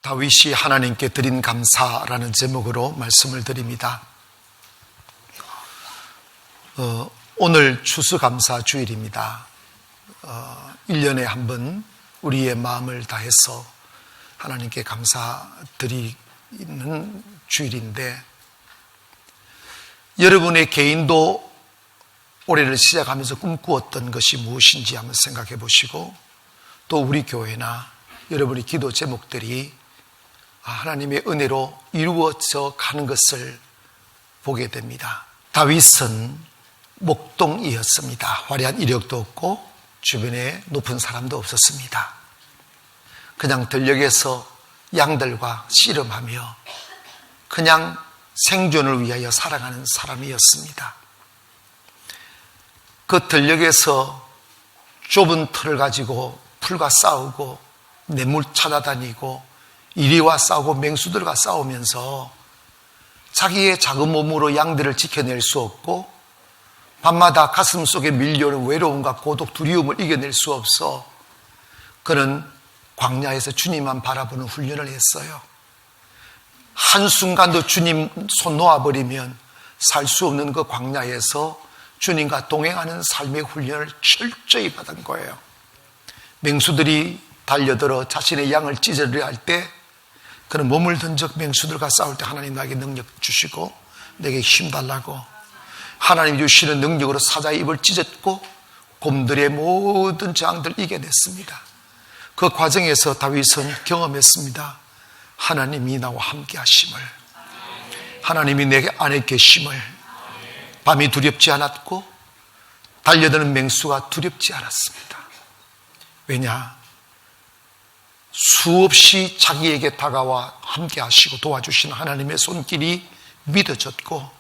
다윗이 하나님께 드린 감사라는 제목으로 말씀을 드립니다. 오늘 추수감사 주일입니다. 1년에 한 번 우리의 마음을 다해서 하나님께 감사드리는 주일인데, 여러분의 개인도 올해를 시작하면서 꿈꾸었던 것이 무엇인지 한번 생각해 보시고, 또 우리 교회나 여러분의 기도 제목들이 하나님의 은혜로 이루어져 가는 것을 보게 됩니다. 다윗은 목동이었습니다. 화려한 이력도 없고 주변에 높은 사람도 없었습니다. 그냥 들녘에서 양들과 씨름하며 그냥 생존을 위하여 살아가는 사람이었습니다. 그 들녘에서 좁은 틀을 가지고 풀과 싸우고 뇌물 찾아다니고 이리와 싸우고 맹수들과 싸우면서 자기의 작은 몸으로 양들을 지켜낼 수 없고, 밤마다 가슴 속에 밀려오는 외로움과 고독, 두려움을 이겨낼 수 없어 그는 광야에서 주님만 바라보는 훈련을 했어요. 한순간도 주님 손 놓아버리면 살 수 없는 그 광야에서 주님과 동행하는 삶의 훈련을 철저히 받은 거예요. 맹수들이 달려들어 자신의 양을 찢으려 할 때 그는 몸을 던져 맹수들과 싸울 때 하나님 나에게 능력 주시고 내게 힘 달라고 하나님이 주시는 능력으로 사자의 입을 찢었고 곰들의 모든 저항들을 이겨냈습니다. 그 과정에서 다윗은 경험했습니다. 하나님이 나와 함께 하심을, 하나님이 내게 안에 계심을. 밤이 두렵지 않았고 달려드는 맹수가 두렵지 않았습니다. 왜냐? 수없이 자기에게 다가와 함께 하시고 도와주시는 하나님의 손길이 믿어졌고,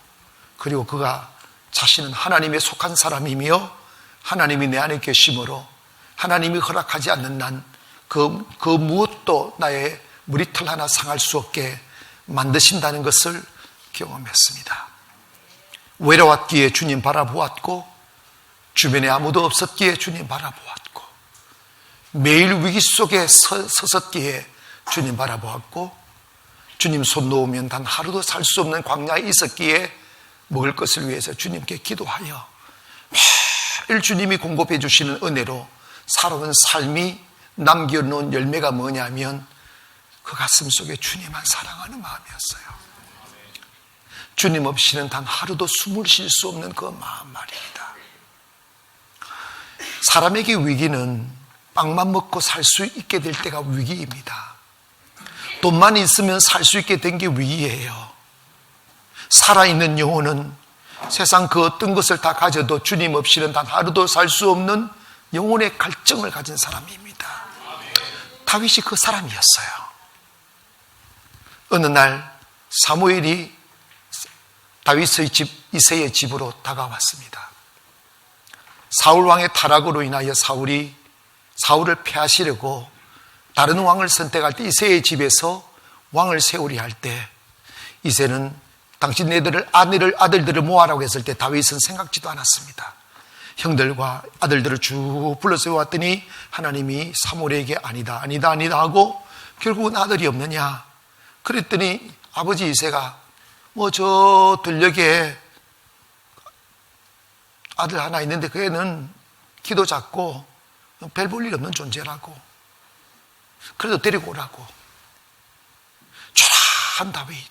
그리고 그가 자신은 하나님에 속한 사람이며 하나님이 내 안에 계심으로 하나님이 허락하지 않는 난 그 무엇도 나의 머리털 하나 상할 수 없게 만드신다는 것을 경험했습니다. 외로웠기에 주님 바라보았고, 주변에 아무도 없었기에 주님 바라보았고, 매일 위기 속에 섰기에 주님 바라보았고, 주님 손 놓으면 단 하루도 살 수 없는 광야에 있었기에 먹을 것을 위해서 주님께 기도하여 매일 주님이 공급해 주시는 은혜로 살아온 삶이 남겨놓은 열매가 뭐냐면 그 가슴 속에 주님만 사랑하는 마음이었어요. 주님 없이는 단 하루도 숨을 쉴 수 없는 그 마음 말입니다. 사람에게 위기는 빵만 먹고 살 수 있게 될 때가 위기입니다. 돈만 있으면 살 수 있게 된 게 위기예요. 살아있는 영혼은 세상 그 어떤 것을 다 가져도 주님 없이는 단 하루도 살 수 없는 영혼의 갈증을 가진 사람입니다. 다윗이 그 사람이었어요. 어느 날 사무엘이 다윗의 집 이새의 집으로 다가왔습니다. 사울 왕의 타락으로 인하여 사울을 패하시려고 다른 왕을 선택할 때 이새의 집에서 왕을 세우려 할 때 이새는 당신네들을 아들들을 모아라고 했을 때 다윗은 생각지도 않았습니다. 형들과 아들들을 쭉 불러 세워왔더니 하나님이 사무엘에게 아니다 하고 결국은 아들이 없느냐. 그랬더니 아버지 이새가 저 들녘에 아들 하나 있는데 그 애는 키도 작고 별 볼 일 없는 존재라고, 그래도 데리고 오라고. 초라한 다윗,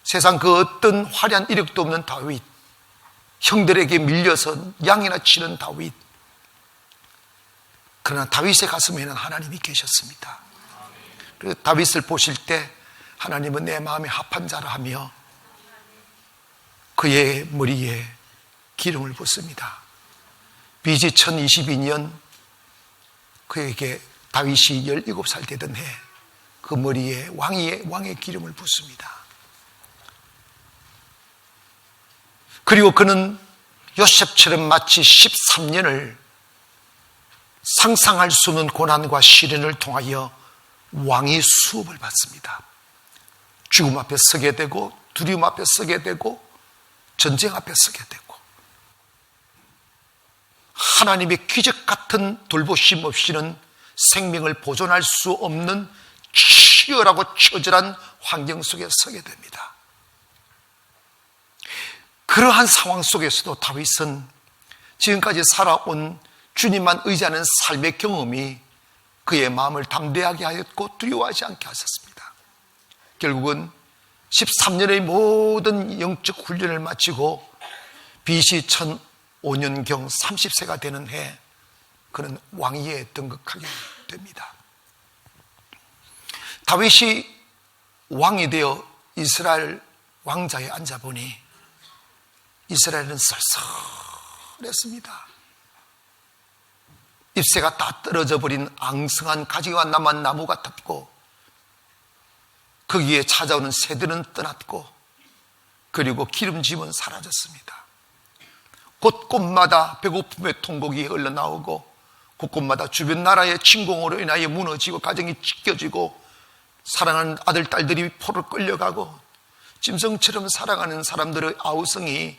세상 그 어떤 화려한 이력도 없는 다윗, 형들에게 밀려서 양이나 치는 다윗. 그러나 다윗의 가슴에는 하나님이 계셨습니다. 그래서 다윗을 보실 때 하나님은 내 마음에 합한 자라 하며 그의 머리에 기름을 붓습니다. BC 1022년 그에게 다윗이 17살 되던 해 그 머리에 왕의 기름을 붓습니다. 그리고 그는 요셉처럼 마치 13년을 상상할 수 없는 고난과 시련을 통하여 왕의 수업을 받습니다. 죽음 앞에 서게 되고 두려움 앞에 서게 되고 전쟁 앞에 서게 되고 하나님의 기적 같은 돌보심 없이는 생명을 보존할 수 없는 치열하고 처절한 환경 속에 서게 됩니다. 그러한 상황 속에서도 다윗은 지금까지 살아온 주님만 의지하는 삶의 경험이 그의 마음을 담대하게 하였고 두려워하지 않게 하셨습니다. 결국은 13년의 모든 영적 훈련을 마치고 BC 1005년경 30세가 되는 해 그는 왕위에 등극하게 됩니다. 다윗이 왕이 되어 이스라엘 왕자에 앉아보니 이스라엘은 썰썰했습니다. 잎새가 다 떨어져 버린 앙성한 가지가 남은 나무 같았고 거기에 찾아오는 새들은 떠났고 그리고 기름짐은 사라졌습니다. 곳곳마다 배고픔의 통곡이 흘러나오고 곳곳마다 주변 나라의 침공으로 인하여 무너지고 가정이 찢겨지고 사랑하는 아들, 딸들이 포로 끌려가고 짐승처럼 살아가는 사람들의 아우성이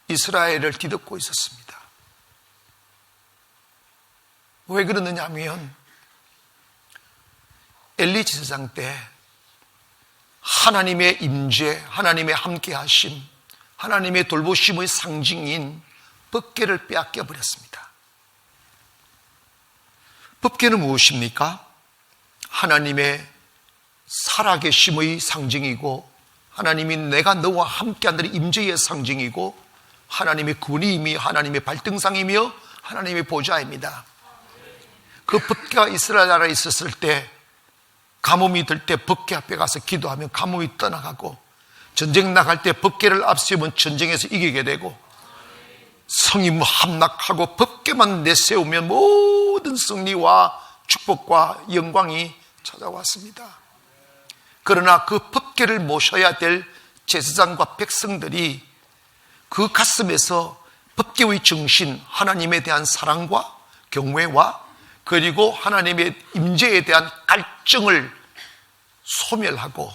이스라엘을 뒤덮고 있었습니다. 왜 그러느냐 하면 엘리 제사장 때 하나님의 임재, 하나님의 함께하심, 하나님의 돌보심의 상징인 법궤를 빼앗겨 버렸습니다. 법궤는 무엇입니까? 하나님의 살아계심의 상징이고 하나님이 내가 너와 함께한다는 임재의 상징이고 하나님의 군임이 하나님의 발등상이며 하나님의 보좌입니다. 그 법궤가 이스라엘 나라에 있었을 때 가뭄이 들 때 법궤 앞에 가서 기도하면 가뭄이 떠나가고 전쟁 나갈 때 법궤를 앞세우면 전쟁에서 이기게 되고 성이 함락하고 법궤만 내세우면 모든 승리와 축복과 영광이 찾아왔습니다. 그러나 그 법궤를 모셔야 될 제사장과 백성들이 그 가슴에서 법궤의 정신, 하나님에 대한 사랑과 경외와 그리고 하나님의 임재에 대한 갈증을 소멸하고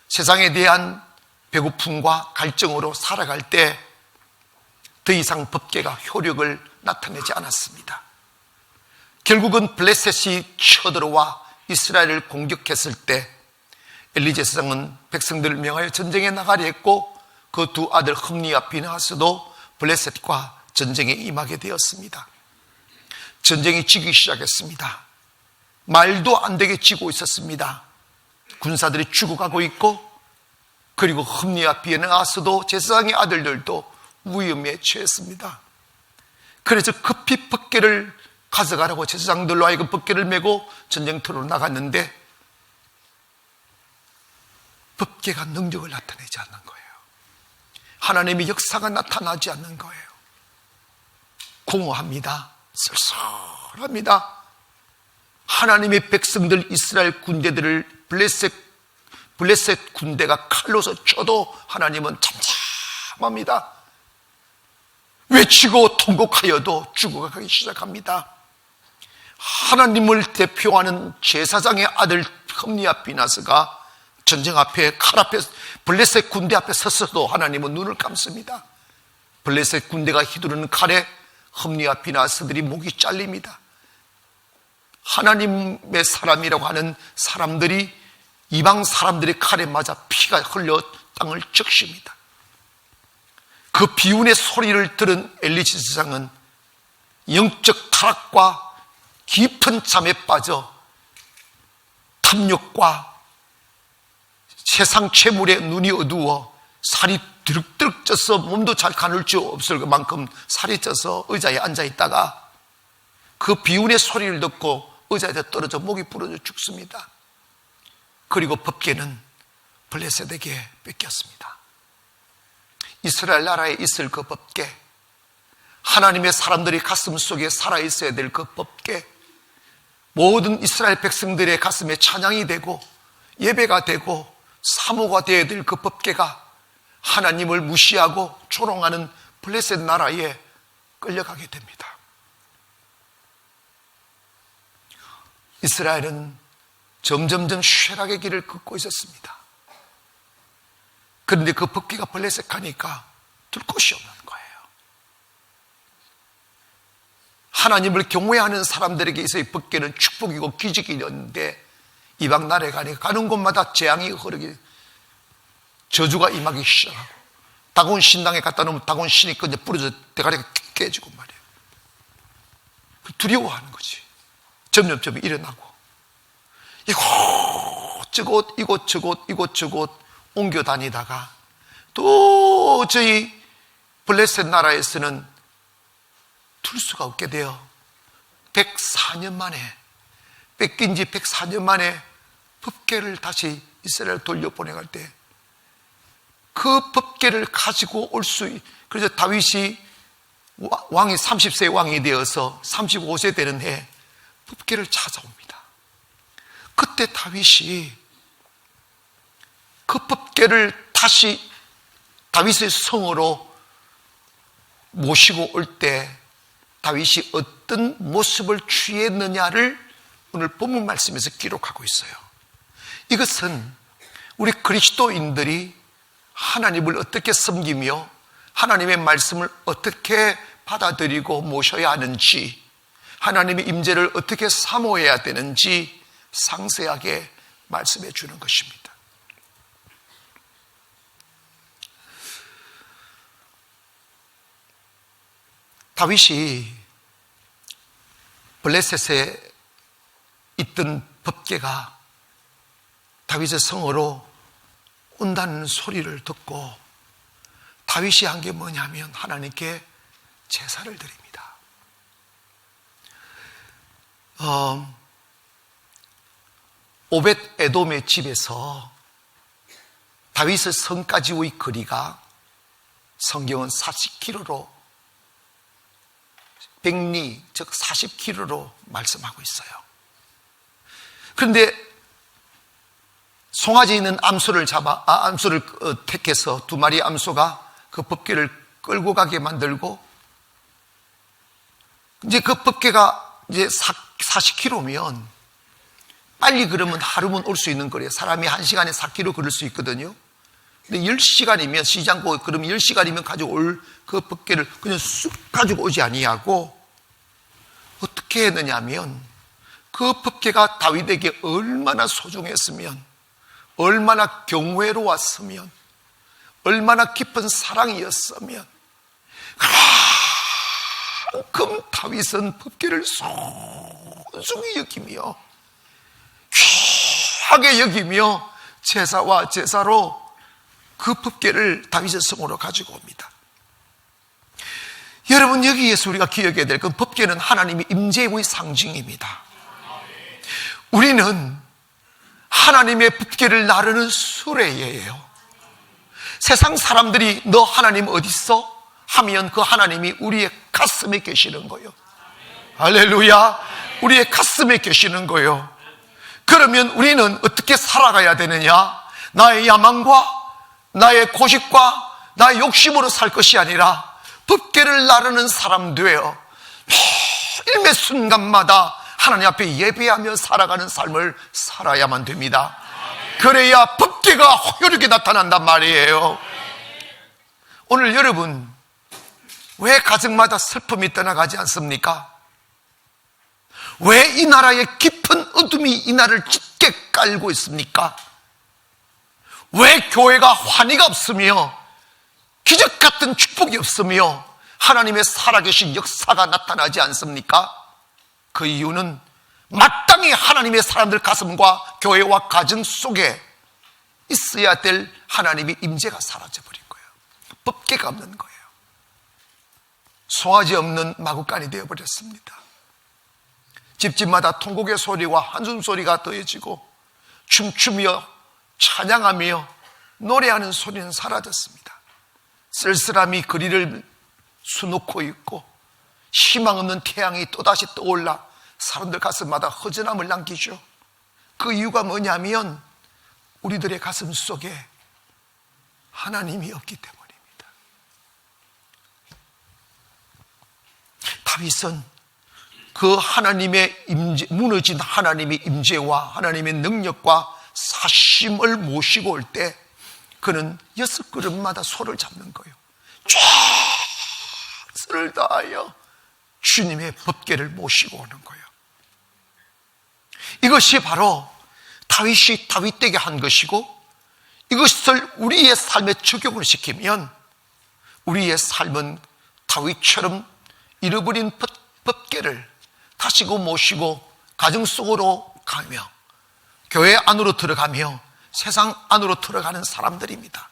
세상에 대한 배고픔과 갈증으로 살아갈 때 더 이상 법궤가 효력을 나타내지 않았습니다. 결국은 블레셋이 쳐들어와 이스라엘을 공격했을 때 엘리 제사장은 백성들을 명하여 전쟁에 나가려 했고 그 두 아들 흠니와 비느하스도 블레셋과 전쟁에 임하게 되었습니다. 전쟁이 지기 시작했습니다. 말도 안 되게 지고 있었습니다. 군사들이 죽어가고 있고 그리고 흠니와 비느하스도 제사장의 아들들도 위험에 처했습니다. 그래서 급히 법궤를 가져가라고 제사장들로 하여금 법궤를 메고 전쟁터로 나갔는데 법궤가 능력을 나타내지 않는 거예요. 하나님의 역사가 나타나지 않는 거예요. 공허합니다. 쓸쓸합니다. 하나님의 백성들 이스라엘 군대들을 블레셋 군대가 칼로서 쳐도 하나님은 잠잠합니다. 외치고 통곡하여도 죽어가기 시작합니다. 하나님을 대표하는 제사장의 아들 흠니와 비나스가 전쟁 앞에 칼 앞에 블레셋 군대 앞에 섰어도 하나님은 눈을 감습니다. 블레셋 군대가 휘두르는 칼에 흠니와 비나스들이 목이 잘립니다. 하나님의 사람이라고 하는 사람들이 이방 사람들의 칼에 맞아 피가 흘려 땅을 적십니다. 그 비운의 소리를 들은 엘리 제사장은 영적 타락과 깊은 잠에 빠져 탐욕과 세상 채물에 눈이 어두워 살이 드륵드륵 쪄서 몸도 잘 가눌 수 없을 만큼 살이 쪄서 의자에 앉아있다가 그 비운의 소리를 듣고 의자에서 떨어져 목이 부러져 죽습니다. 그리고 법궤는 블레셋에게 뺏겼습니다. 이스라엘 나라에 있을 그 법궤, 하나님의 사람들이 가슴 속에 살아있어야 될 그 법궤, 모든 이스라엘 백성들의 가슴에 찬양이 되고 예배가 되고 사모가 되어야 될 그 법궤가 하나님을 무시하고 조롱하는 블레셋 나라에 끌려가게 됩니다. 이스라엘은 점점점 쇠락의 길을 걷고 있었습니다. 그런데 그 법궤가 블레셋 가니까 둘 곳이 없는 거예요. 하나님을 경외하는 사람들에게 있어의 법궤는 축복이고 기적이었는데 이방 나라에 가니까 가는 곳마다 재앙이 흐르기, 저주가 임하기 시작하고, 다곤 신당에 갖다 놓으면 다곤 신이 이제 부러져 대가리가 깨지고 말이에요. 두려워하는 거지. 점점 일어나고, 이곳저곳 이곳저곳 옮겨 다니다가 도저히 블레셋 나라에서는 둘 수가 없게 되어 104년 만에, 뺏긴 지 104년 만에 법궤를 다시 이스라엘 돌려보내갈 때 그 법궤를 가지고 올 수, 그래서 다윗이 왕이 30세 왕이 되어서 35세 되는 해 법궤를 찾아옵니다. 그때 다윗이 그 법궤를 다시 다윗의 성으로 모시고 올 때 다윗이 어떤 모습을 취했느냐를 오늘 본문 말씀에서 기록하고 있어요. 이것은 우리 그리스도인들이 하나님을 어떻게 섬기며 하나님의 말씀을 어떻게 받아들이고 모셔야 하는지, 하나님의 임재를 어떻게 사모해야 되는지 상세하게 말씀해 주는 것입니다. 다윗이 블레셋에 있던 법궤가 다윗의 성으로 온다는 소리를 듣고 다윗이 한 게 뭐냐면 하나님께 제사를 드립니다. 오벳 에돔의 집에서 다윗의 성까지의 거리가 성경은 40km로, 백리 즉 40km로 말씀하고 있어요. 그런데 송아지 있는 암소를 택해서 두 마리 암소가 그 법궤를 끌고 가게 만들고, 이제 그 법궤가 이제 40km면 빨리 걸으면 하루면 올 수 있는 거리에요. 사람이 1시간에 4km 걸을 수 있거든요. 근데 10시간이면 시장고, 그러면 10시간이면 가지고 올 그 법궤를 그냥 쑥 가지고 오지 아니하고 어떻게 했느냐면 그 법궤가 다윗에게 얼마나 소중했으면, 얼마나 경외로웠으면, 얼마나 깊은 사랑이었으면 그만큼 다윗은 법궤를 소중히 여기며 귀하게 여기며 제사와 제사로 그 법궤를 다윗의 성으로 가지고 옵니다. 여러분, 여기에서 우리가 기억해야 될 건 법궤는 하나님의 임재의 상징입니다. 우리는 하나님의 법궤를 나르는 수레예요. 세상 사람들이 너 하나님 어디 있어? 하면 그 하나님이 우리의 가슴에 계시는 거예요. 할렐루야. 우리의 가슴에 계시는 거예요. 그러면 우리는 어떻게 살아가야 되느냐? 나의 야망과 나의 고집과 나의 욕심으로 살 것이 아니라 법궤를 나르는 사람 되어 일매 순간마다 하나님 앞에 예배하며 살아가는 삶을 살아야만 됩니다. 그래야 법궤가 효력이 나타난단 말이에요. 오늘 여러분, 왜 가정마다 슬픔이 떠나가지 않습니까? 왜 이 나라의 깊은 어둠이 이 나라를 짙게 깔고 있습니까? 왜 교회가 환희가 없으며 기적 같은 축복이 없으며 하나님의 살아계신 역사가 나타나지 않습니까? 그 이유는 마땅히 하나님의 사람들 가슴과 교회와 가정 속에 있어야 될 하나님의 임재가 사라져버린 거예요. 법궤가 없는 거예요. 송아지 없는 마구간이 되어버렸습니다. 집집마다 통곡의 소리와 한숨 소리가 더해지고 춤추며 찬양하며 노래하는 소리는 사라졌습니다. 쓸쓸함이 거리를 수놓고 있고 희망 없는 태양이 또다시 떠올라 사람들 가슴마다 허전함을 남기죠. 그 이유가 뭐냐면 우리들의 가슴 속에 하나님이 없기 때문입니다. 다윗은 그 하나님의 임재, 무너진 하나님의 임재와 하나님의 능력과 사심을 모시고 올 때 그는 6걸음마다 소를 잡는 거예요. 최선을 다하여 주님의 법궤를 모시고 오는 거예요. 이것이 바로 다윗이 다윗되게 한 것이고, 이것을 우리의 삶에 적용을 시키면 우리의 삶은 다윗처럼 잃어버린 법궤를 다시고 모시고 가정 속으로 가며 교회 안으로 들어가며 세상 안으로 들어가는 사람들입니다.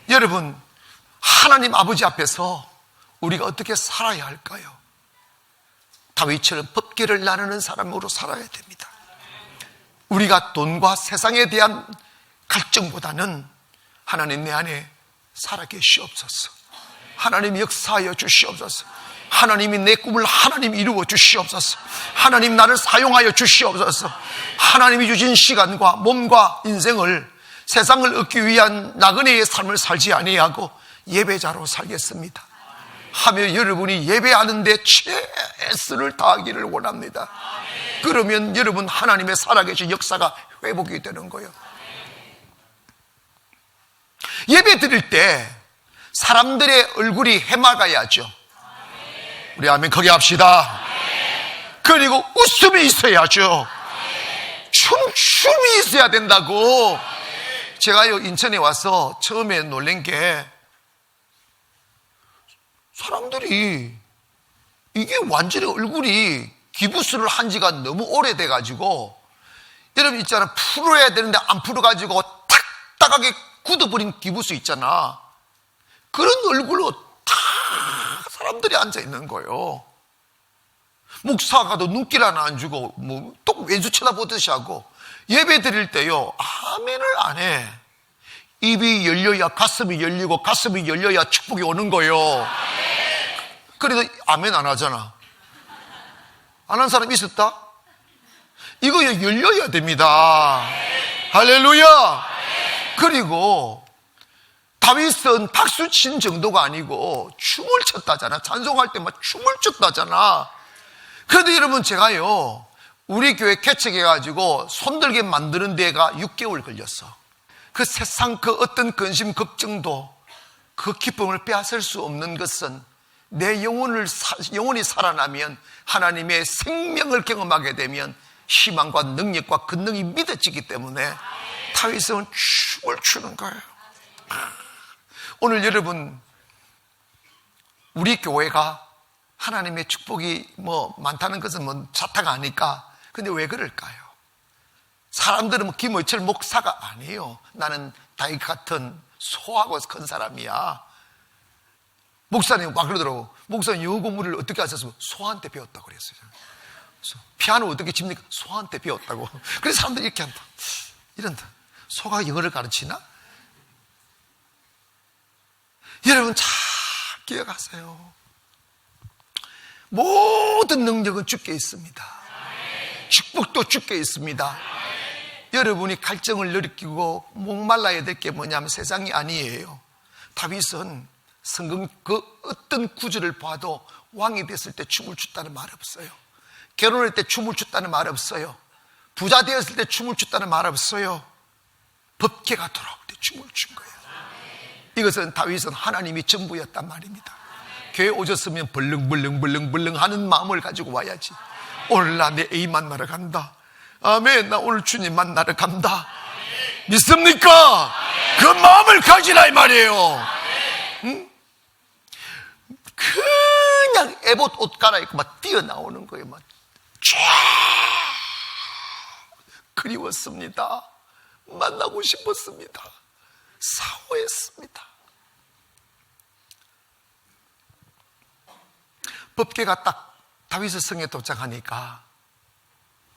여러분, 하나님 아버지 앞에서 우리가 어떻게 살아야 할까요? 다윗처럼 법궤를 나누는 사람으로 살아야 됩니다. 우리가 돈과 세상에 대한 갈증보다는 하나님 내 안에 살아계시옵소서. 하나님 역사하여 주시옵소서. 하나님이 내 꿈을 하나님 이루어 주시옵소서. 하나님 나를 사용하여 주시옵소서. 하나님이 주신 시간과 몸과 인생을 세상을 얻기 위한 나그네의 삶을 살지 아니하고 예배자로 살겠습니다 하며 여러분이 예배하는 데 최선을 다하기를 원합니다. 그러면 여러분 하나님의 살아계신 역사가 회복이 되는 거예요. 예배 드릴 때 사람들의 얼굴이 해맑아야죠. 우리 아멘 크게 합시다. 그리고 웃음이 있어야죠. 춤이 있어야 된다고. 제가요 인천에 와서 처음에 놀란 게, 사람들이 이게 완전히 얼굴이 기부스를 한 지가 너무 오래돼가지고, 여러분 있잖아, 풀어야 되는데 안 풀어가지고 탁탁하게 굳어버린 기부스 있잖아. 그런 얼굴로 다 사람들이 앉아있는 거예요. 목사가도 눈길 하나 안 주고 또 왼수 쳐다보듯이 하고, 예배 드릴 때요 아멘을 안 해. 입이 열려야 가슴이 열리고 가슴이 열려야 축복이 오는 거예요. 그래도 아멘 안 하잖아. 안 한 사람 있었다? 이거 열려야 됩니다. 할렐루야. 그리고 다윗은 박수 친 정도가 아니고 춤을 췄다잖아. 찬송할 때 막 춤을 췄다잖아. 그런데 여러분, 제가요 우리 교회 개척해가지고 손들게 만드는 데가 6개월 걸렸어. 그 세상 그 어떤 근심 걱정도 그 기쁨을 빼앗을 수 없는 것은 내 영혼이 살아나면, 하나님의 생명을 경험하게 되면 희망과 능력과 권능이 믿어지기 때문에 다윗은 춤을 추는 거예요. 오늘 여러분, 우리 교회가 하나님의 축복이 많다는 것은 자타가 아니까. 근데 왜 그럴까요? 사람들은 김의철 목사가 아니에요. 나는 다윗 같은 소하고 큰 사람이야. 목사님 막 그러더라고. 목사님 영어 공부를 어떻게 하셨어요? 소한테 배웠다고 그랬어요. 피아노 어떻게 칩니까? 소한테 배웠다고. 그래서 사람들이 이렇게 한다. 이런다. 소가 영어를 가르치나? 여러분 잘 기억하세요. 모든 능력은 주께 있습니다. 축복도 주께 있습니다. 여러분이 갈증을 느끼고 목말라야 될 게 뭐냐면 세상이 아니에요. 다윗은 성경 그 어떤 구절을 봐도 왕이 됐을 때 춤을 췄다는 말 없어요. 결혼할 때 춤을 췄다는 말 없어요. 부자 되었을 때 춤을 췄다는 말 없어요. 법궤가 돌아올 때 춤을 춘 거예요. 이것은 다윗은 하나님이 전부였단 말입니다. 교회 오셨으면 벌렁벌렁 하는 마음을 가지고 와야지. 오늘 나 내 애인 만나러 간다. 아멘. 나 오늘 주님 만나러 간다. 믿습니까? 그 마음을 가지라 이 말이에요. 응? 그냥 에봇 옷 갈아입고 막 뛰어나오는 거예요. 막 쫙 그리웠습니다. 만나고 싶었습니다. 사모했습니다. 법궤가 딱 다윗의 성에 도착하니까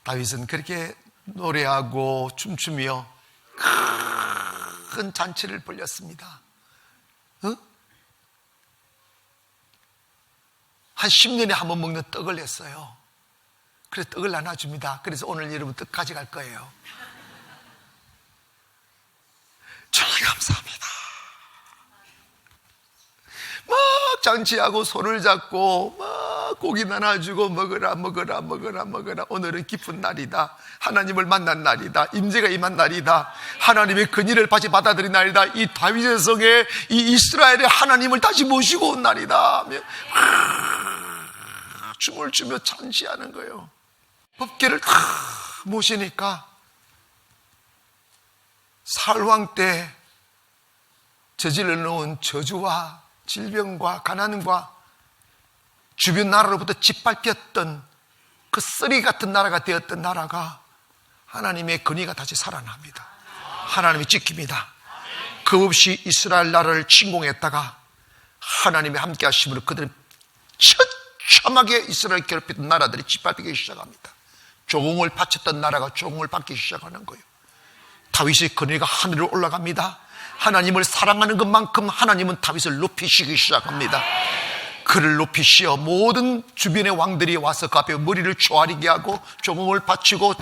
다윗은 그렇게 노래하고 춤추며 큰 잔치를 벌였습니다. 한 10년에 한 번 먹는 떡을 냈어요. 그래서 떡을 나눠줍니다. 그래서 오늘 여러분 떡 가져갈 거예요. 정말 감사합니다. 막 잔치하고 손을 잡고 막 고기 나눠주고 먹어라. 오늘은 기쁜 날이다. 하나님을 만난 날이다. 임재가 임한 날이다. 하나님의 근위를 다시 받아들인 날이다. 이 다윗의 성에 이 이스라엘의 하나님을 다시 모시고 온 날이다 하며 춤을 추며 잔치하는 거예요. 법궤를 다 모시니까 사울왕 때 저질러 놓은 저주와 질병과 가난과 주변 나라로부터 짓밟혔던 그 쓰리 같은 나라가 되었던 나라가 하나님의 근위가 다시 살아납니다. 하나님이 지킵니다. 그 없이 이스라엘 나라를 침공했다가 하나님의 함께 하심으로 그들은 처참하게 이스라엘 괴롭혔던 나라들이 짓밟히기 시작합니다. 조공을 바쳤던 나라가 조공을 받기 시작하는 거예요. 다윗의 근위가 하늘로 올라갑니다. 하나님을 사랑하는 것만큼 하나님은 다윗을 높이시기 시작합니다. 그를 높이시어 모든 주변의 왕들이 와서 그 앞에 머리를 조아리게 하고 조공을 바치고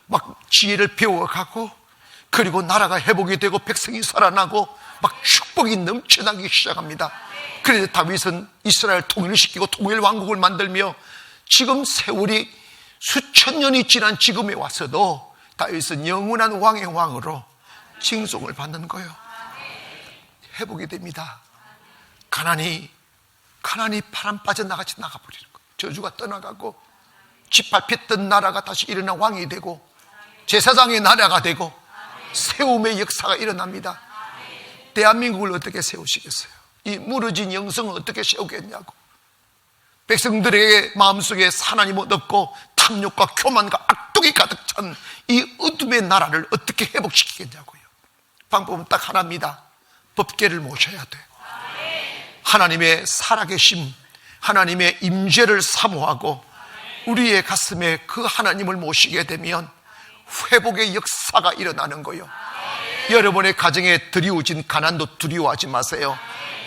막 지혜를 배워가고, 그리고 나라가 회복이 되고 백성이 살아나고 막 축복이 넘쳐나기 시작합니다. 그래서 다윗은 이스라엘 통일을 시키고 통일 왕국을 만들며 지금 세월이 수천 년이 지난 지금에 와서도 다윗은 영원한 왕의 왕으로 칭송을 받는 거예요. 회복이 됩니다. 가난이 바람 빠져나가버리는 거예요. 저주가 떠나가고 짓밟혔던 나라가 다시 일어나 왕이 되고 제사장의 나라가 되고 세움의 역사가 일어납니다. 대한민국을 어떻게 세우시겠어요? 이 무너진 영성을 어떻게 세우겠냐고. 백성들에게 마음속에 하나님을 없고 탐욕과 교만과 악독이 가득 찬 이 어둠의 나라를 어떻게 회복시키겠냐고요. 방법은 딱 하나입니다. 법궤를 모셔야 돼. 하나님의 살아계심, 하나님의 임재를 사모하고 우리의 가슴에 그 하나님을 모시게 되면 회복의 역사가 일어나는 거예요. 여러분의 가정에 드리워진 가난도 두려워하지 마세요.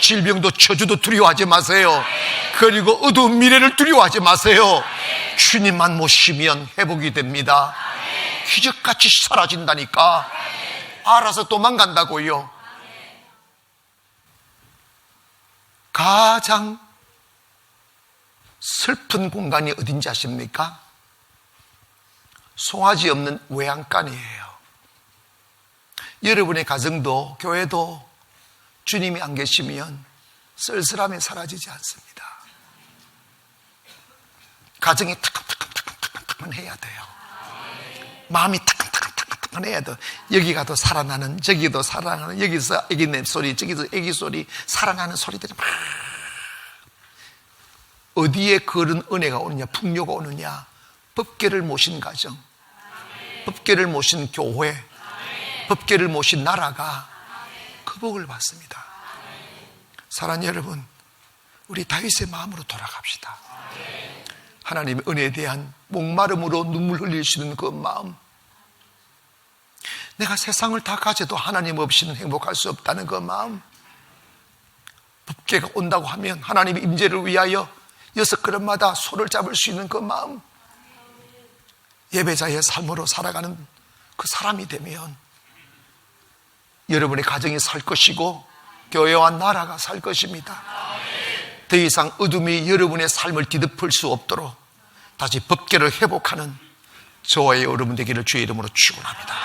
질병도 저주도 두려워하지 마세요. 그리고 어두운 미래를 두려워하지 마세요. 주님만 모시면 회복이 됩니다. 기적같이 사라진다니까. 알아서 도망간다고요. 가장 슬픈 공간이 어딘지 아십니까? 송아지 없는 외양간이에요. 여러분의 가정도 교회도 주님이 안 계시면 쓸쓸함이 사라지지 않습니다. 가정이 타끔타끔타끔타끔 해야 돼요. 마음이 타끔타끔타끔 해야 돼요. 여기 가도 살아나는, 저기도 살아나는, 여기서 애기 내 소리, 저기서 애기 소리, 살아나는 소리들이 막. 어디에 그런 은혜가 오느냐, 풍요가 오느냐? 법궤를 모신 가정, 법궤를 모신 교회, 법궤를 모신 나라가 그 복을 받습니다. 사랑하는 여러분, 우리 다윗의 마음으로 돌아갑시다. 하나님의 은혜에 대한 목마름으로 눈물 흘릴 수 있는 그 마음, 내가 세상을 다 가져도 하나님 없이는 행복할 수 없다는 그 마음, 법궤가 온다고 하면 하나님의 임재를 위하여 6걸음마다 소를 잡을 수 있는 그 마음, 예배자의 삶으로 살아가는 그 사람이 되면 여러분의 가정이 살 것이고 교회와 나라가 살 것입니다. 더 이상 어둠이 여러분의 삶을 뒤덮을 수 없도록 다시 법궤를 회복하는 저와의 여러분 되기를 주의 이름으로 축원합니다.